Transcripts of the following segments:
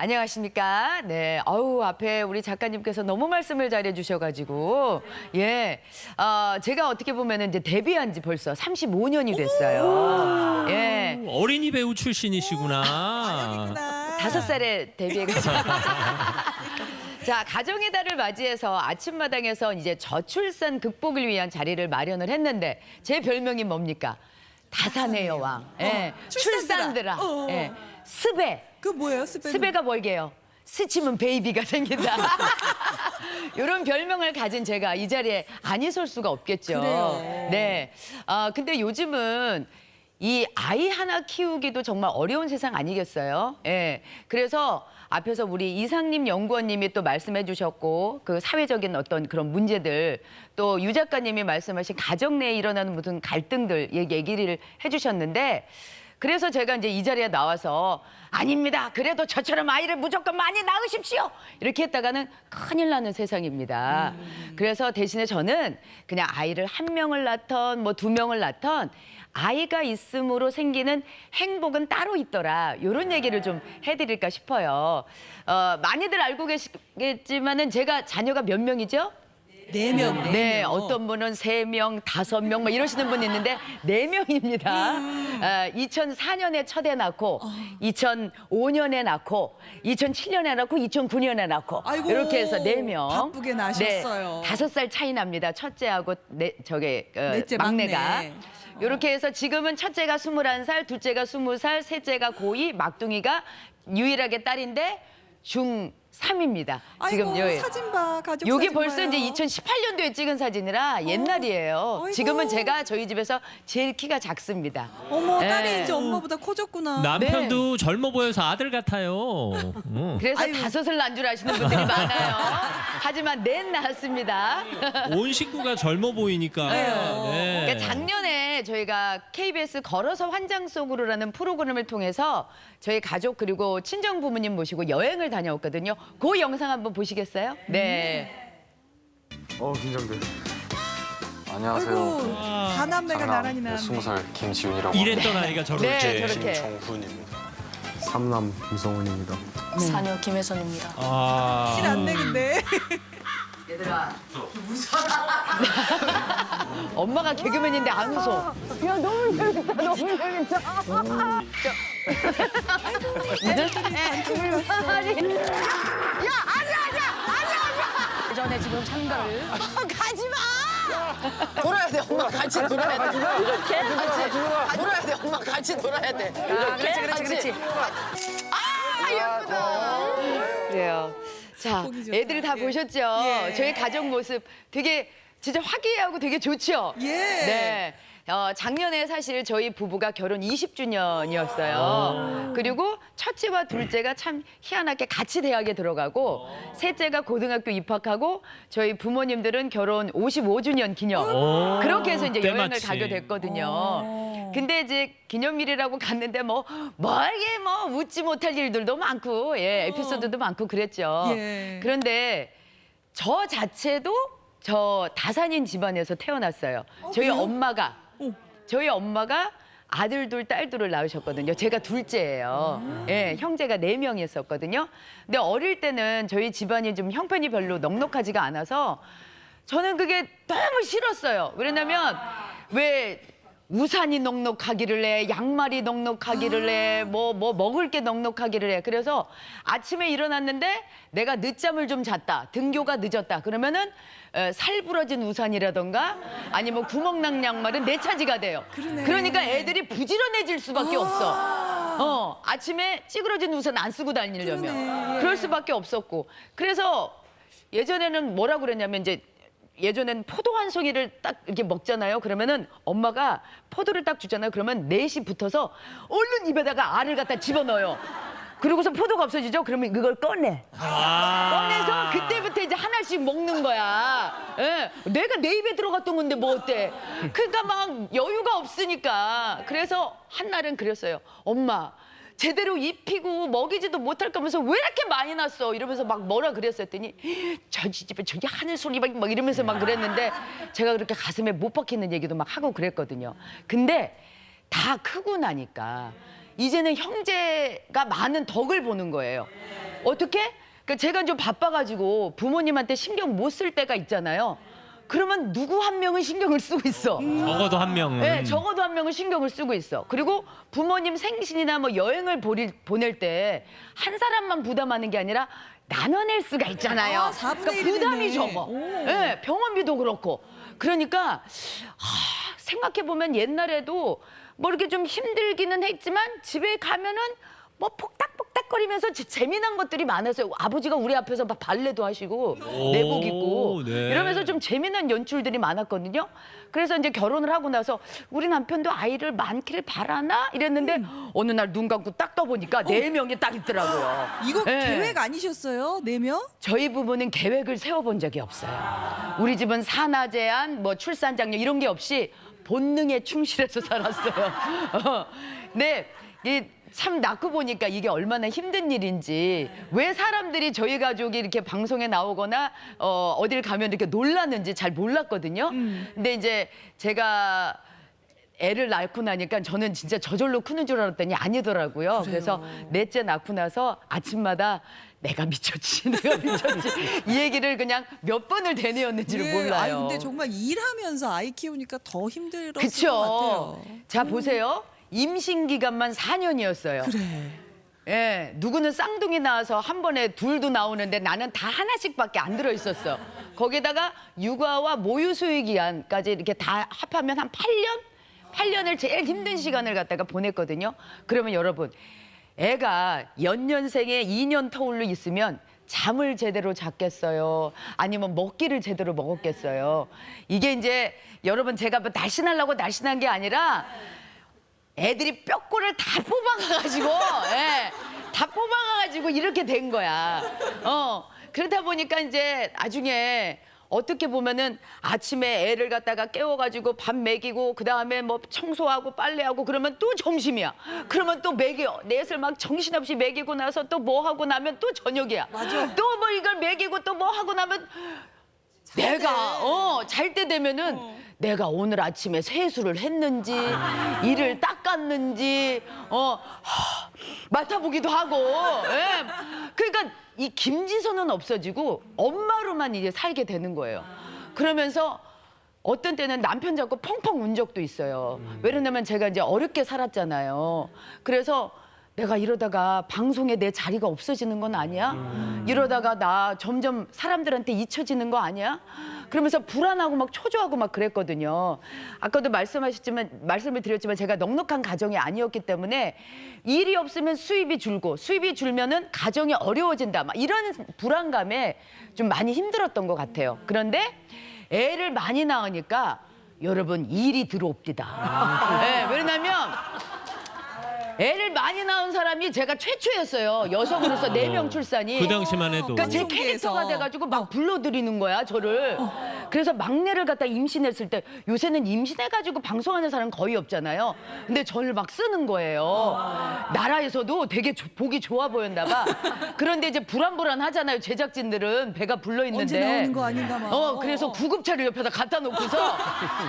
안녕하십니까. 네. 앞에 우리 작가님께서 너무 말씀을 잘해 주셔가지고, 예. 제가 어떻게 보면 이제 데뷔한 지 벌써 35년이 됐어요. 예. 어린이 배우 출신이시구나. 아역이구나. 5살에 데뷔해가지고. 자, 가정의 달을 맞이해서 아침마당에서 이제 저출산 극복을 위한 자리를 마련을 했는데, 제 별명이 뭡니까? 다산의 여왕. 예. 출산들아. 예. 스베. 그 뭐예요, 스베? 스베가 뭘게요? 스치면 베이비가 생긴다. 이런 별명을 가진 제가 이 자리에 안 있을 수가 없겠죠. 그래요. 네. 근데 요즘은 이 아이 하나 키우기도 정말 어려운 세상 아니겠어요? 예. 그래서 앞에서 우리 이상님 연구원님이 또 말씀해 주셨고, 그 사회적인 어떤 그런 문제들, 또 유 작가님이 말씀하신 가정 내에 일어나는 무슨 갈등들 얘기를 해 주셨는데, 그래서 제가 이제 이 자리에 나와서 아닙니다. 그래도 저처럼 아이를 무조건 많이 낳으십시오. 이렇게 했다가는 큰일 나는 세상입니다. 그래서 대신에 저는 그냥 아이를 1명을 낳던 뭐 2명을 낳던 아이가 있음으로 생기는 행복은 따로 있더라. 이런 얘기를 좀 해드릴까 싶어요. 많이들 알고 계시겠지만은 제가 자녀가 몇 명이죠? 4명. 네, 어떤 분은 3명, 5명 뭐 이러시는 분이 있는데 4명입니다. 2004년에 첫애 낳고 2005년에 낳고 2007년에 낳고 2009년에 낳고 아이고, 이렇게 해서 4명. 바쁘게 낳으셨어요. 네, 5살 차이 납니다. 첫째하고 넷째 막내가. 막내. 이렇게 해서 지금은 첫째가 21살, 둘째가 20살, 셋째가 고2, 막둥이가 유일하게 딸인데 중3입니다. 아이고, 지금 사진 봐, 가족 요게 사진 벌써 봐요. 이제 2018년도에 찍은 사진이라 옛날이에요. 아이고. 지금은 제가 저희 집에서 제일 키가 작습니다. 어머, 딸이 네. 이제 엄마보다 커졌구나. 남편도 젊어 보여서 아들 같아요. 그래서 아이고. 5을 낳은 줄 아시는 분들이 많아요. 하지만 넷 낳았습니다. 온 식구가 젊어 보이니까. 네. 그러니까 작년에 저희가 KBS 걸어서 환장 속으로라는 프로그램을 통해서 저희 가족 그리고 친정 부모님 모시고 여행을 다녀왔거든요. 그 영상 한번 보시겠어요? 네. 긴장돼. 안녕하세요. 아이고, 사남매가 나란히 나왔네. 20살 김지훈이라고 합니다. 이랬던 아이가 저렇게. 네, 저렇게. 김정훈입니다. 삼남 김성훈입니다. 사녀 김혜선입니다. 실 안 내긴데. 얘들아, 엄마가 개그맨인데 안 웃어. 야, 너무 재밌다, 너무 재밌다. 예전에 지금 상가를 돌아야 돼, 엄마 같이 돌아야 돼. 같이 돌아야 돼, 엄마 같이 돌아야 돼. 그렇지. 예쁘다. 그래요. 자, 보기 좋다. 애들이 다 예. 보셨죠? 예. 저희 가족 모습 되게 진짜 화기애애하고 되게 좋죠? 예. 네. 작년에 사실 저희 부부가 결혼 20주년이었어요. 그리고 첫째와 둘째가 참 희한하게 같이 대학에 들어가고 셋째가 고등학교 입학하고 저희 부모님들은 결혼 55주년 기념. 그렇게 해서 이제 여행을 때마침. 가게 됐거든요. 근데 이제 기념일이라고 갔는데 뭐 이게 뭐 웃지 못할 일들도 많고 에피소드도 많고 그랬죠. 예. 그런데 저 자체도 저 다산인 집안에서 태어났어요. 저희 엄마가 아들 둘, 딸 둘을 낳으셨거든요. 제가 둘째예요. 예, 형제가 4명이었었거든요. 근데 어릴 때는 저희 집안이 좀 형편이 별로 넉넉하지가 않아서 저는 그게 너무 싫었어요. 왜냐면 왜 우산이 넉넉하기를 해, 양말이 넉넉하기를 해, 뭐 먹을 게 넉넉하기를 해. 그래서 아침에 일어났는데 내가 늦잠을 좀 잤다, 등교가 늦었다. 그러면은 살부러진 우산이라던가 아니면 구멍난 양말은 내 차지가 돼요. 그러니까 애들이 부지런해질 수밖에 없어. 아침에 찌그러진 우산 안 쓰고 다니려면. 그러네. 그럴 수밖에 없었고. 그래서 예전에는 뭐라 그랬냐면 이제 예전엔 포도 한 송이를 딱 이렇게 먹잖아요. 그러면은 엄마가 포도를 딱 주잖아요. 그러면 넷이 붙어서 얼른 입에다가 알을 갖다 집어넣어요. 그러고서 포도가 없어지죠? 그러면 그걸 꺼내. 꺼내서 그때부터 이제 하나씩 먹는 거야. 예. 내가 내 입에 들어갔던 건데 뭐 어때? 그러니까 막 여유가 없으니까. 그래서 한날은 그랬어요. 엄마, 제대로 입히고 먹이지도 못할 거면서 왜 이렇게 많이 났어? 이러면서 막 뭐라 그랬었더니 저희 집에 저기 하늘소리 막 이러면서 막 그랬는데 제가 그렇게 가슴에 못 박히는 얘기도 막 하고 그랬거든요. 근데 다 크고 나니까 이제는 형제가 많은 덕을 보는 거예요. 어떻게? 그러니까 제가 좀 바빠가지고 부모님한테 신경 못 쓸 때가 있잖아요. 그러면 누구 한 명은 신경을 쓰고 있어. 적어도 한 명은. 네, 적어도 한 명은 신경을 쓰고 있어. 그리고 부모님 생신이나 뭐 여행을 보낼 때 한 사람만 부담하는 게 아니라 나눠낼 수가 있잖아요. 아, 4분의 그러니까 1이 부담이 되네. 적어. 네, 병원비도 그렇고. 그러니까 생각해 보면 옛날에도 뭐 이렇게 좀 힘들기는 했지만 집에 가면은 뭐 폭닥폭닥거리면서 재미난 것들이 많았어요. 아버지가 우리 앞에서 막 발레도 하시고 내복 입고 네. 이러면서 좀 재미난 연출들이 많았거든요. 그래서 이제 결혼을 하고 나서 우리 남편도 아이를 많기를 바라나 이랬는데 어느 날 눈 감고 딱 떠보니까 4명이 딱 있더라고요. 이거 네. 계획 아니셨어요? 4명? 저희 부부는 계획을 세워본 적이 없어요. 우리 집은 산하 제한, 뭐 출산 장려 이런 게 없이 본능에 충실해서 살았어요. 네, 참 낳고 보니까 이게 얼마나 힘든 일인지 왜 사람들이 저희 가족이 이렇게 방송에 나오거나 어딜 가면 이렇게 놀랐는지 잘 몰랐거든요. 근데 이제 제가 애를 낳고 나니까 저는 진짜 저절로 크는 줄 알았더니 아니더라고요. 그래서 넷째 낳고 나서 아침마다 내가 미쳤지, 내가 미쳤지. 이 얘기를 그냥 몇 번을 되뇌었는지를 예, 몰라요. 아니, 근데 정말 일하면서 아이 키우니까 더 힘들었을 것 그쵸. 같아요. 자, 보세요. 임신 기간만 4년이었어요. 그래. 예, 누구는 쌍둥이 나와서 한 번에 둘도 나오는데 나는 다 하나씩밖에 안 들어 있었어. 거기다가 육아와 모유 수유 기간까지 이렇게 다 합하면 한 8년? 8년을 제일 힘든 시간을 갖다가 보냈거든요. 그러면 여러분, 애가 연년생에 2년 터울로 있으면 잠을 제대로 잤겠어요? 아니면 먹기를 제대로 먹었겠어요? 이게 이제 여러분 제가 뭐 날씬하려고 날씬한 게 아니라 애들이 뼈골을 다 뽑아가가지고, 예, 다 뽑아가가지고 이렇게 된 거야. 그러다 보니까 이제 나중에 어떻게 보면은 아침에 애를 갖다가 깨워가지고 밥 먹이고 그 다음에 뭐 청소하고 빨래하고 그러면 또 점심이야. 그러면 또 먹여. 넷을 막 정신없이 먹이고 나서 또 뭐 하고 나면 또 저녁이야. 맞아. 또 뭐 이걸 먹이고 또 뭐 하고 나면 내가 잘 때 되면은 내가 오늘 아침에 세수를 했는지 이를 닦았는지 맡아보기도 하고 예. 그러니까 이 김지선은 없어지고 엄마로만 이제 살게 되는 거예요. 그러면서 어떤 때는 남편 잡고 펑펑 운 적도 있어요. 왜냐면 제가 이제 어렵게 살았잖아요. 그래서 내가 이러다가 방송에 내 자리가 없어지는 건 아니야? 이러다가 나 점점 사람들한테 잊혀지는 거 아니야? 그러면서 불안하고 막 초조하고 막 그랬거든요. 아까도 말씀을 드렸지만 제가 넉넉한 가정이 아니었기 때문에 일이 없으면 수입이 줄고 수입이 줄면은 가정이 어려워진다. 막 이런 불안감에 좀 많이 힘들었던 것 같아요. 그런데 애를 많이 낳으니까 여러분 일이 들어옵디다. 네, 왜냐면 애를 많이 낳은 사람이 제가 최초였어요. 여성으로서 4명 출산이. 그 당시만 해도. 그러니까 제 방송계에서. 캐릭터가 돼가지고 막 불러들이는 거야, 저를. 그래서 막내를 갖다 임신했을 때 요새는 임신해가지고 방송하는 사람 거의 없잖아요. 근데 저를 막 쓰는 거예요. 나라에서도 되게 보기 좋아 보였나 봐. 그런데 이제 불안불안하잖아요, 제작진들은. 배가 불러있는데. 언제 나오는 거 아닌가 막. 그래서 구급차를 옆에다 갖다 놓고서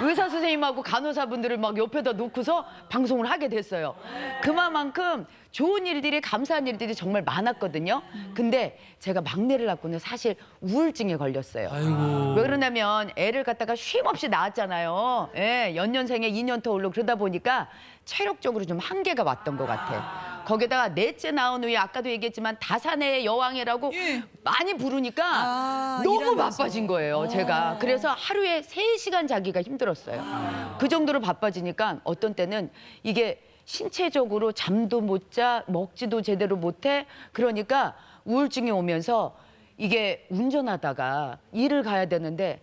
의사 선생님하고 간호사분들을 막 옆에다 놓고서 방송을 하게 됐어요. 그만큼 좋은 일들이 감사한 일들이 정말 많았거든요. 근데 제가 막내를 낳고는 사실 우울증에 걸렸어요. 아이고. 왜 그러냐면 애를 갖다가 쉼없이 낳았잖아요. 예, 연년생에 2년 터울로 그러다 보니까 체력적으로 좀 한계가 왔던 것 같아. 거기다가 넷째 낳은 후에 아까도 얘기했지만 다산의 여왕이라고 예. 많이 부르니까 아, 너무 일하면서. 바빠진 거예요, 제가. 그래서 하루에 3시간 자기가 힘들었어요. 그 정도로 바빠지니까 어떤 때는 이게 신체적으로 잠도 못 자, 먹지도 제대로 못해. 그러니까 우울증이 오면서 이게 운전하다가 일을 가야 되는데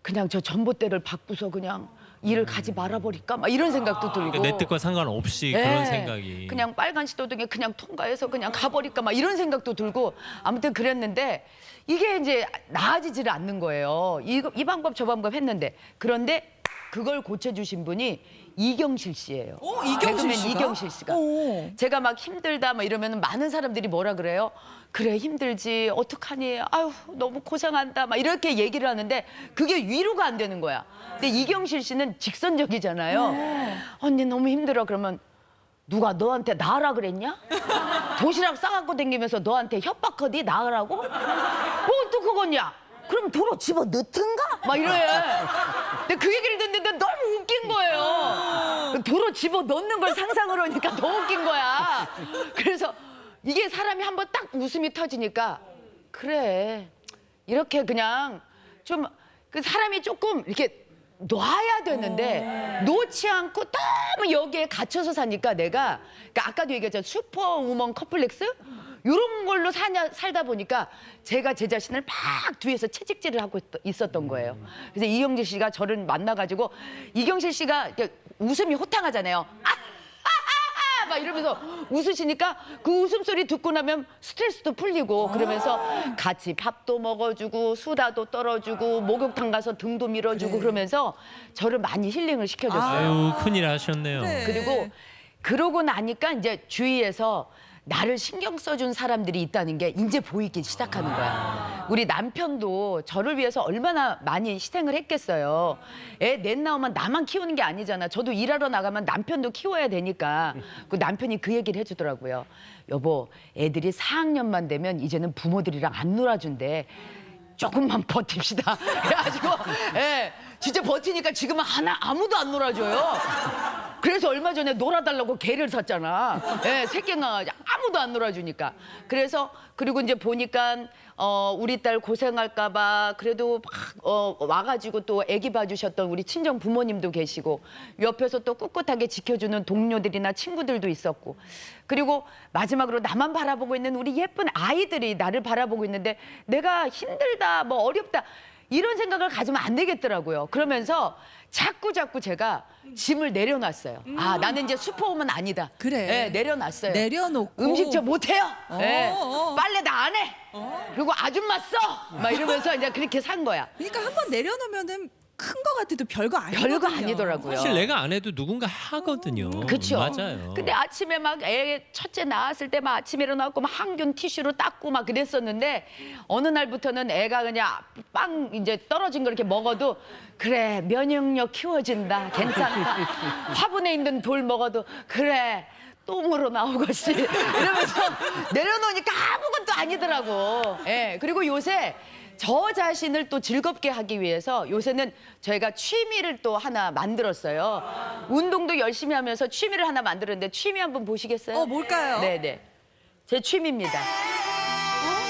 그냥 저 전봇대를 받고서 그냥 일을 가지 말아버릴까? 막 이런 생각도 들고. 그러니까 내 뜻과 상관없이 네. 그런 생각이. 그냥 빨간 시도등에 그냥 통과해서 그냥 가버릴까? 막 이런 생각도 들고 아무튼 그랬는데 이게 이제 나아지지를 않는 거예요. 이 방법 저 방법 했는데 그런데 그걸 고쳐주신 분이 이경실 씨예요. 이경실 개그맨 씨가? 이경실 씨가. 오. 제가 막 힘들다 막 이러면 많은 사람들이 뭐라 그래요? 그래 힘들지 어떡하니? 아유 너무 고생한다 막 이렇게 얘기를 하는데 그게 위로가 안 되는 거야. 근데 이경실 씨는 직선적이잖아요. 언니 너무 힘들어 그러면 누가 너한테 나으라 그랬냐? 도시락 싸갖고 다니면서 너한테 협박하디 나으라고? 뭐 또 그거냐? 그럼 도로 집어 넣든가? 막 이래. 근데 그 얘기를 듣는데 너무 웃긴 거예요. 도로 집어 넣는 걸 상상을 하니까 더 웃긴 거야. 그래서 이게 사람이 한번 딱 웃음이 터지니까 그래. 이렇게 그냥 좀 그 사람이 조금 이렇게 놔야 되는데 놓지 않고 너무 여기에 갇혀서 사니까 내가 그러니까 아까도 얘기했잖아 슈퍼우먼 컴플렉스 이런 걸로 살다 보니까 제가 제 자신을 막 뒤에서 채찍질을 하고 있었던 거예요. 그래서 이경실 씨가 저를 만나가지고 이경실 씨가 이렇게 웃음이 호탕하잖아요. 막 이러면서 웃으시니까 그 웃음소리 듣고 나면 스트레스도 풀리고 그러면서 같이 밥도 먹어주고 수다도 떨어주고 목욕탕 가서 등도 밀어주고 그러면서 저를 많이 힐링을 시켜줬어요. 아유 큰일 하셨네요. 그래. 그리고 그러고 나니까 이제 주위에서 나를 신경 써준 사람들이 있다는 게 이제 보이기 시작하는 거야. 우리 남편도 저를 위해서 얼마나 많이 희생을 했겠어요. 애 넷 나오면 나만 키우는 게 아니잖아. 저도 일하러 나가면 남편도 키워야 되니까. 그 남편이 그 얘기를 해주더라고요. 여보, 애들이 4학년만 되면 이제는 부모들이랑 안 놀아준대. 조금만 버팁시다. 그래가지고 예, 진짜 버티니까 지금은 아무도 안 놀아줘요. 그래서 얼마 전에 놀아달라고 개를 샀잖아. 예, 새끼 강아지 아무도 안 놀아주니까. 그래서 그리고 이제 보니까 우리 딸 고생할까봐 그래도 막 와가지고 또 아기 봐주셨던 우리 친정 부모님도 계시고 옆에서 또 꿋꿋하게 지켜주는 동료들이나 친구들도 있었고 그리고 마지막으로 나만 바라보고 있는 우리 예쁜 아이들이 나를 바라보고 있는데 내가 힘들다 뭐 어렵다 이런 생각을 가지면 안 되겠더라고요. 그러면서 자꾸 제가 짐을 내려놨어요. 아 나는 이제 슈퍼우먼 아니다. 그래. 네, 내려놨어요. 내려놓고 음식 저 못해요. 네. 어. 빨래 나 안 해. 그리고 아줌마 써. 막 이러면서 이제 그렇게 산 거야. 그러니까 한번 내려놓으면은 큰 거 같아도 별거 아니거든요. 별거 아니더라고요. 사실 내가 안 해도 누군가 하거든요. 그렇죠. 맞아요. 근데 아침에 막 애 첫째 낳았을 때 막 아침에 일어나고 막 항균 티슈로 닦고 막 그랬었는데 어느 날부터는 애가 그냥 빵 이제 떨어진 거 이렇게 먹어도 그래 면역력 키워진다 괜찮다 화분에 있는 돌 먹어도 그래 똥으로 나오겠지 이러면서 내려놓으니까 아무것도 아니더라고. 예. 그리고 요새 저 자신을 또 즐겁게 하기 위해서 요새는 저희가 취미를 또 하나 만들었어요. 운동도 열심히 하면서 취미를 하나 만들었는데 취미 한번 보시겠어요? 뭘까요? 네네. 제 취미입니다.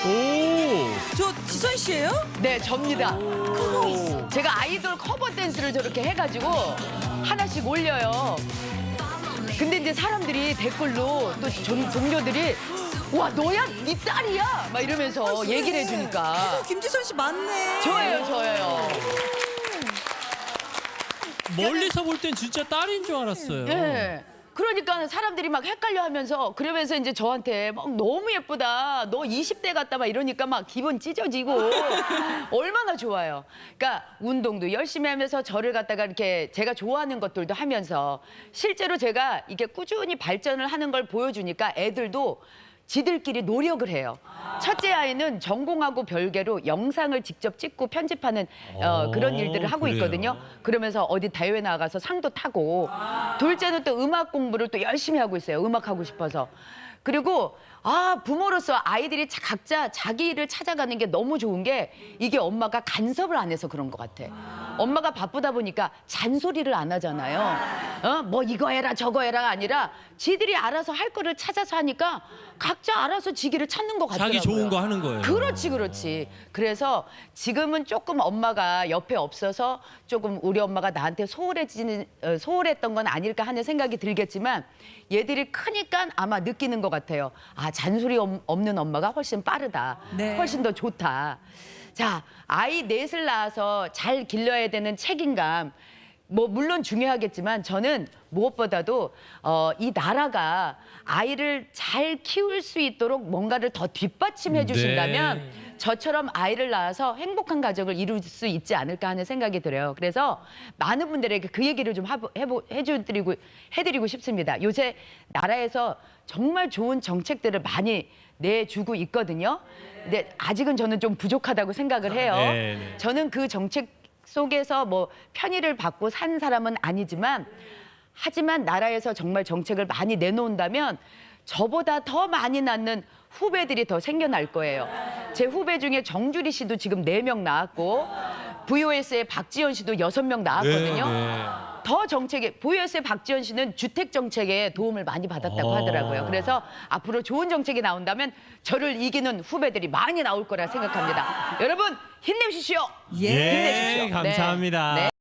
오. 저 지선 씨예요? 네, 접니다. 제가 아이돌 커버 댄스를 저렇게 해가지고 하나씩 올려요. 근데 이제 사람들이 댓글로 또 동료들이 와 너야? 네 딸이야? 막 이러면서 얘기를 해주니까 김지선 씨 맞네. 저예요. 멀리서 볼 땐 진짜 딸인 줄 알았어요. 네. 그러니까 사람들이 막 헷갈려하면서 그러면서 이제 저한테 막 너무 예쁘다. 너 20대 같다 막 이러니까 막 기분 찢어지고 얼마나 좋아요. 그러니까 운동도 열심히 하면서 저를 갖다가 이렇게 제가 좋아하는 것들도 하면서 실제로 제가 이게 꾸준히 발전을 하는 걸 보여주니까 애들도 지들끼리 노력을 해요. 첫째 아이는 전공하고 별개로 영상을 직접 찍고 편집하는 그런 일들을 하고 그래요? 있거든요. 그러면서 어디 대회 나가서 상도 타고 둘째는 또 음악 공부를 또 열심히 하고 있어요. 음악 하고 싶어서. 그리고 부모로서 아이들이 각자 자기 일을 찾아가는 게 너무 좋은 게 이게 엄마가 간섭을 안 해서 그런 것 같아. 엄마가 바쁘다 보니까 잔소리를 안 하잖아요. 뭐 이거 해라 저거 해라가 아니라 지들이 알아서 할 거를 찾아서 하니까 각자 알아서 지기를 찾는 것 같더라고요. 자기 좋은 거 하는 거예요. 그렇지. 그래서 지금은 조금 엄마가 옆에 없어서 조금 우리 엄마가 나한테 소홀했던 건 아닐까 하는 생각이 들겠지만 얘들이 크니까 아마 느끼는 것 같아요. 잔소리 없는 엄마가 훨씬 빠르다. 네. 훨씬 더 좋다. 자, 아이 넷을 낳아서 잘 길러야 되는 책임감. 뭐 물론 중요하겠지만 저는 무엇보다도 이 나라가 아이를 잘 키울 수 있도록 뭔가를 더 뒷받침해 주신다면 저처럼 아이를 낳아서 행복한 가정을 이룰 수 있지 않을까 하는 생각이 들어요. 그래서 많은 분들에게 그 얘기를 좀 해드리고 싶습니다. 요새 나라에서 정말 좋은 정책들을 많이 내주고 있거든요. 근데 아직은 저는 좀 부족하다고 생각을 해요. 저는 그 정책 속에서 뭐 편의를 받고 산 사람은 아니지만 하지만 나라에서 정말 정책을 많이 내놓는다면 저보다 더 많이 낳는 후배들이 더 생겨날 거예요. 제 후배 중에 정주리 씨도 지금 4명 나왔고 VOS의 박지현 씨도 6명 나왔거든요. 네. 더 정책에 VOS의 박지현 씨는 주택 정책에 도움을 많이 받았다고 하더라고요. 그래서 앞으로 좋은 정책이 나온다면 저를 이기는 후배들이 많이 나올 거라 생각합니다. 여러분 힘내십시오. 예, 힘내십시오. 네. 감사합니다. 네.